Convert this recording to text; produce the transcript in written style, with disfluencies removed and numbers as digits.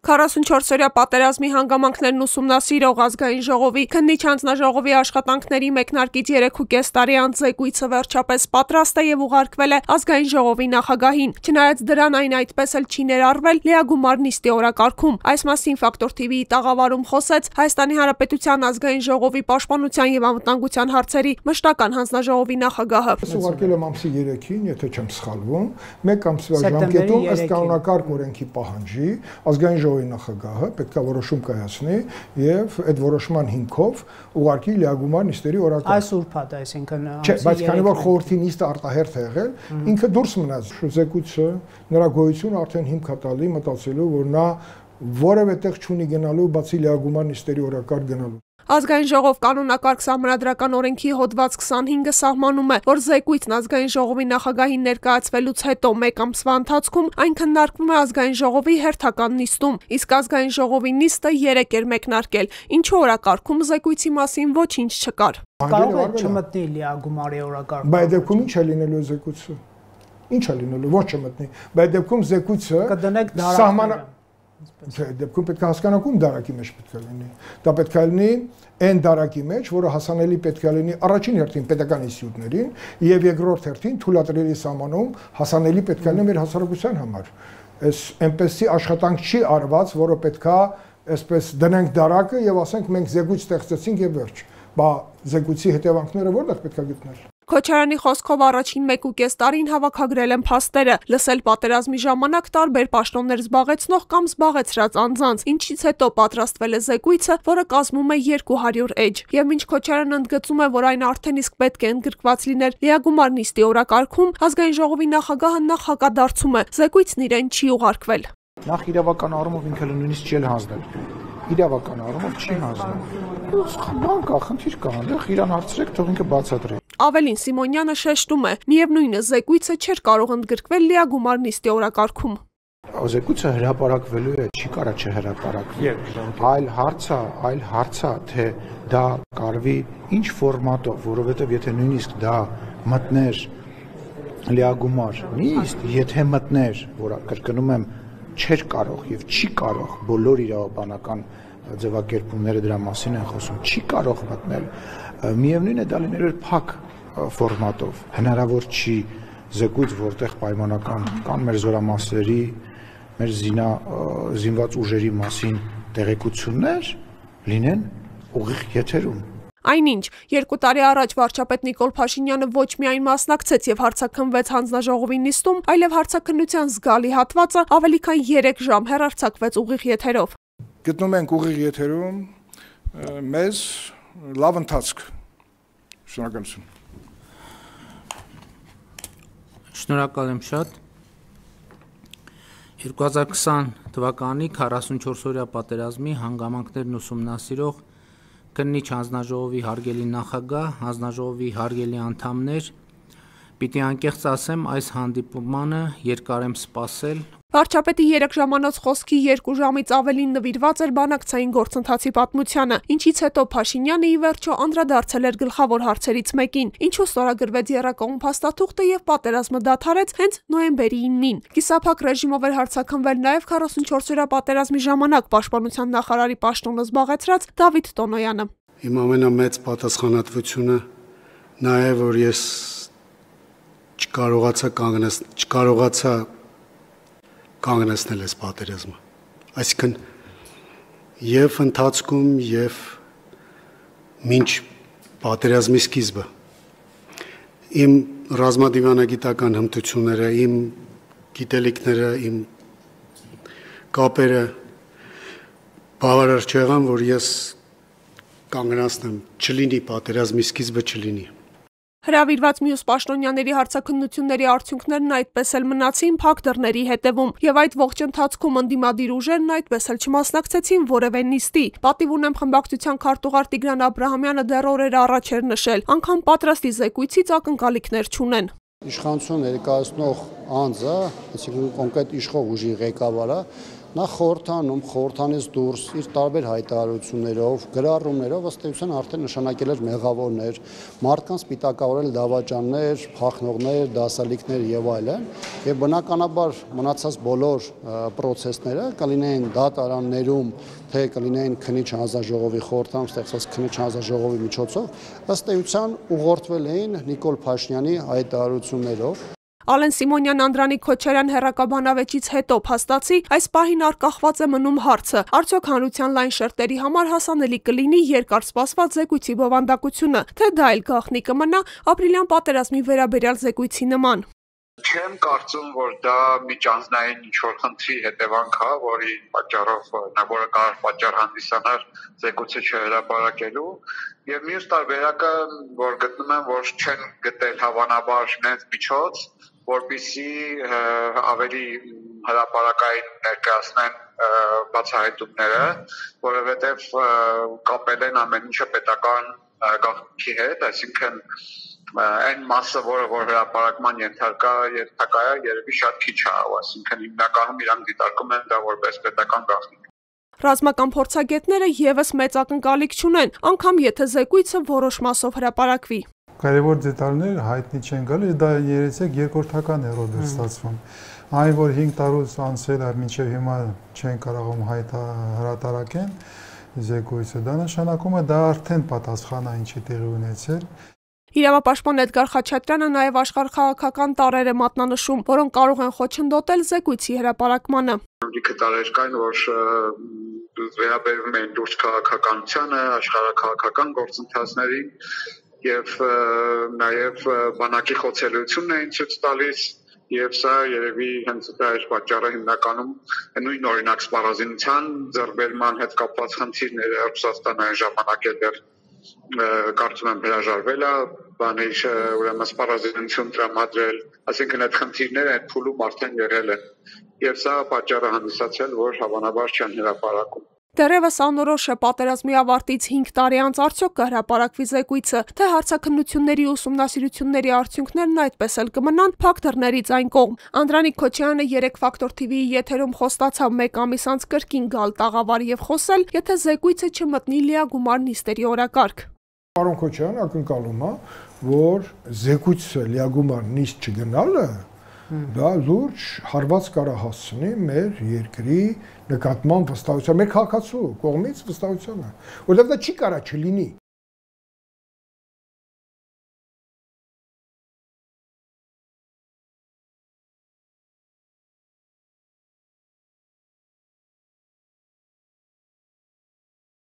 44-օրյա պատերազմի հանգամանքներն ուսումնասիրող ազգային ժողովի քննիչ հանձնաժողովի աշխատանքների մեկնարկից 3.5 տարի անց զեկույցը վերջապես պատրաստ է եւ ուղարկվել է ազգային ժողովի նախագահին։ Չնայած դրան այն այդպես էլ չի ներառվել լիագումար նիստի օրակարգում։ Այս մասին Ֆակտոր TV-ի տաղավարում խոսեց Հայաստանի Հանրապետության ազգային ժողովի պաշտպանության եւ անվտանգության հարցերի մշտական հանձնաժողովի նախագահը։ Ուղարկել եմ ամսի 3-ին, եթե չեմ սխալվում, 1 ամսվա ժամկետում ըստ կանոնակարգ օրենքի պահանջի ազգային ժողովի նախագահը պետք է որոշում կայացնի եւ այդ որոշման հիմքով ուղարկի լիագումար նիստերի օրակարգ։ Այս ուրբաթ, այսինքն Չէ, բայց քանի որ խորհրդի նիստը արտահերթ է եղել, ինքը դուրս մնաց։ Զեկույցը նրա գոյությունը արդեն հիմք է տալի մտածելու, որ նա որևէ տեղ չունի գնալու, բացի լիագումար նիստերի օրակարգ գնալու։ Ազգային ժողով կանոնակարգ սահմանադրական օրենքի հոդված 25-ը սահմանում է, որ զեկույցն ազգային ժողովի նախագահին ներկայացվելուց հետո 1 ամսվա ընթացքում այն քննարկվում է ազգային ժողովի հերթական նիստում, իսկ ազգային ժողովի նիստը 3 էր մեկնարկել, ինչու օրակարգում զեկույցի մասին ոչինչ չկար։ Կարող է չմտնի լիագումարի օրակարգ։ Բայց դեպքում ինչ է լինելու զեկույցը։ Ինչ է լինելու, ոչ չմտնի։ Բայց դեպքում զեկույցը կդնեք դարակները։ Դեպքում պետք է հասկանանք ում դարակի մեջ պետք է լինի։ Դա պետք է լինի այն դարակի մեջ, որը հասանելի պետք է լինի առաջին հերթին պետական ինստիտուտներին եւ երկրորդ հերթին թույլատրելի սահմանում հասանելի պետք է լինի մեր հասարակության համար։ Այս այնպեսի աշխատանք չի արված, որը պետք է այսպես դնենք դարակը եւ ասենք մենք զեկույց ստեղծեցինք եւ վերջ։ Բա զեկույցի հետևանքները որտեղ պետք է գտնել։ Քոչարյանի խոսքով առաջին 1.5 տարին հավաքագրել են փաստերը, լսել պատերազմի ժամանակ տարբեր պաշտոններ զբաղեցնող կամ զբաղեցրած անձանց, ինչից հետո պատրաստվել է զեկույցը, որը կազմում է 200 էջ։ Եվ մինչ Քոչարյանը ընդգծում է, որ այն արդեն իսկ պետք է ընդգրկված լիներ լիագումար նիստի օրակարգում, ազգային ժողովի նախագահը նախ հակադարձում է, զեկույցն իրեն չի ուղարկվել։ Նախ իրավական առումով ինքը նույնիսկ չի հանձնել։ Իրավական առումով չի հանձնել։ Բան կա, խնդիր կա, այնտեղ իրան հարցրեք, թող ինքը բացատրի։ Ավելին Սիմոնյանը շեշտում է, միևնույնը զեկույցը չէր կարող ընդգրկվել լիագումար նիստի օրակարգում։ Զեկույցը հրապարակվելու է, չի կարա չհրապարակվի։ Այլ հարց է, թե դա կարվի ինչ ֆորմատով, որովհետև եթե նույնիսկ դա մտներ լիագումար նիստ, եթե մտներ, որ կրկնում եմ, չէր կարող եւ չի կարող բոլոր իրավաբանական ձևակերպումները դրա մասին են խոսում, չի կարող մտնել։ Միևնույն է դա լինելու էր փակ ֆորմատով։ Հնարավոր չի զեկույց, որտեղ պայմանական կան մեր զորամասերի, մեր զինված ուժերի մասին տեղեկություններ լինեն ուղիղ եթերում։ Այնինչ, 2 տարի առաջ վարչապետ Նիկոլ Փաշինյանը ոչ միայն մասնակցեց եւ հարցաքննվեց հանձնաժողովի նիստում, այլև հարցաքննության զգալի հատվածը ավելի քան 3 ժամ հեռարձակվեց ուղիղ եթերով։ Գտնում ենք ուղիղ եթերում մեզ լավ ընթացք։ Շնորհակալություն։ Շնորհակալ եմ շատ։ 2020 թվականի 44-օրյա պատերազմի հանգամանքներն ուսումնասիրող քննիչ հանձնաժողովի հարգելի նախագահ, հանձնաժողովի հարգելի անդամներ, պիտի անկեղծ ասեմ, այս հանդիպմանը երկար եմ սպասել։ Վարչապետի 3 ժամանոց խոսքի 2 ժամից ավելին նվիրված էր բանակցային գործընթացի պատմությանը, ինչից հետո Փաշինյանը ի վերջո անդրադարձել էր գլխավոր հարցերից մեկին, ինչու ստորագրվեց եռակողմ փաստաթուղթը եւ պատերազմը դադարեց հենց նոյեմբերի 9-ին։ Կիսափակ ռեժիմով էր հարցաքննվել նաեւ 44-օրյա պատերազմի ժամանակ պաշտպանության նախարարի պաշտոնը զբաղեցրած Դավիթ Տոնոյանը։ Իմ ամենամեծ պատասխանատվությունը նա է, որ ես չկարողացա կանգնեցնել այս պատերազմը։ Այսինքն եւ ընթացքում եւ մինչ պատերազմի սկիզբը իմ ռազմադիվանագիտական հմտությունները, իմ գիտելիքները, իմ կապերը բավարար չեղան, որ ես կանգնացնեմ, չլինի պատերազմի սկիզբը չլինի։ Հրավիրված մյուս պաշտոնյաների հարցաքննությունների արդյունքներն այդպես էլ մնացին փակ դռների հետևում, եւ այդ ողջ ընթացքում ընդդիմադիր ուժերն այդպես էլ չմասնակցեցին որևէ նիստի։ Պատիվ ունեմ խմբակցության քարտուղար Տիգրան Աբրահամյանը դեռ օրեր առաջ էր նշել, անգամ պատրաստի զեկույցից ակնկալիքներ չունեն։ Իշխանություն ներկայացնող անձը, այսինքն կոնկրետ իշխող ուժի ղեկավարը, Նա խորհրդանից դուրս իր տարբեր հայտարարություններով, գրառումներով ըստ էության արդեն նշանակել էր մեղավորներ, մարդկանց պիտակավորել դավաճաններ, փախնողներ, դասալիկներ եւ այլն, եւ բնականաբար մնացած բոլոր process-ները կլինեին դատարաններում, թե կլինեին քննիչ հանձնաժողովի խորհրդանոց ստեղծված քննիչ հանձնաժողովի միջոցով, ըստ էության ուղղորդվել էին Նիկոլ Փաշինյանի հայտարարություններով։ Ալեն Սիմոնյան, Անդրանիկ Քոչարյան հեռակաբանավեճից հետո փաստացի այս պահին արկախված է մնում հարցը. արդյոք հանրության լայն շերտերի համար հասանելի կլինի երկար սպասված զեկույցի բովանդակությունը, թե դա էլ գաղտնի կմնա ապրիլյան պատերազմի վերաբերյալ զեկույցի նման։ Չեմ կարծում, որ դա միջանձնային ինչ-որ խնդրի հետևանք է, որի պատճառով որը կարող պատճառ հանդիսանար զեկույցը չհրապարակելու, եւ մյուս տարբերակը, որ գտնում եմ, որ չեն գտել հավանաբար նենց միջոց, որպեսզի ավելի հրապարակային ներկայացնեն բացահայտումները, որովհետեւ կապել են ամեն ինչը պետական գաղտնիքի հետ, այսինքն այն մասը, որ հրապարակման ենթակա է, երևի շատ քիչ է, այսինքն հիմնականում իրանք դիտարկում են դա որպես պետական գաղտնիք։ Ռազմական փորձագետները եւս մեծ ակնկալիք չունեն, անգամ եթե զեկույցը որոշ մասով հրապարակվի։ Կարևոր դետալներ հայտնի չեն գալի, դա երեցեք երկրորդական երրորդ է ստացվում։ Այն որ 5 տարուց անցել է, մինչև հիմա չեն կարողում հրատարակեն զեկույցը, դա նշանակում է դա արդեն պատասխան է ինչի տեղի ունեցել։ Իրավապաշտպան Էդգար Խաչատրյանը նաև աշխարհաքաղաքական տարրեր է մատնանշում, որոնք կարող են խոչընդոտել զեկույցի հրապարակմանը։ Լիքը տարեր կային, որ վերաբերում են լուրջ քաղաքականությանը, աշխարհաքաղաքական գործընթացներին եւ նաեւ բանակի խոցելիությունն էին ցույց տալիս, եւ սա երևի հենց դա էր պատճառը հիմնականում նույն օրինակ սպառազինության ձեռբերման հետ կապված խնդիրները Ռուսաստանը այն ժամանակ էլ կարծում եմ հրաժարվել է, բաներ ուրեմն սպառազինություն տրամադրել, այսինքն այդ խնդիրները այդ փուլում արդեն եղել են, եւ սա պատճառը հանդիսացել, որ հավանաբար չեն հրապարակում։ Դեռևս անորոշ է պատերազմի ավարտից 5 տարի անց արդյոք կհրապարակվի զեկույցը, թե հարցաքննությունների ուսումնասիրությունների արդյունքներն այդպես էլ կմնան փակ դռներից այն կողմ։ Անդրանիկ Քոչարյանը 3 Ֆակտոր TV-ի եթերում խոստացավ 1 ամիս անց կրկին գալ տաղավար եւ խոսել, եթե զեկույցը չմտնի լիագումար նիստերի օրակարգ։ Պարոն Քոչարյան ակնկալում է, որ զեկույցը լիագումար նիստ չգնալը դա լուրջ հարված կարող հասցնի մեր երկրի նկատմամբ վստահության, մեր քաղաքացու կողմից վստահությանը, որովհետև դա չի կարա չլինի։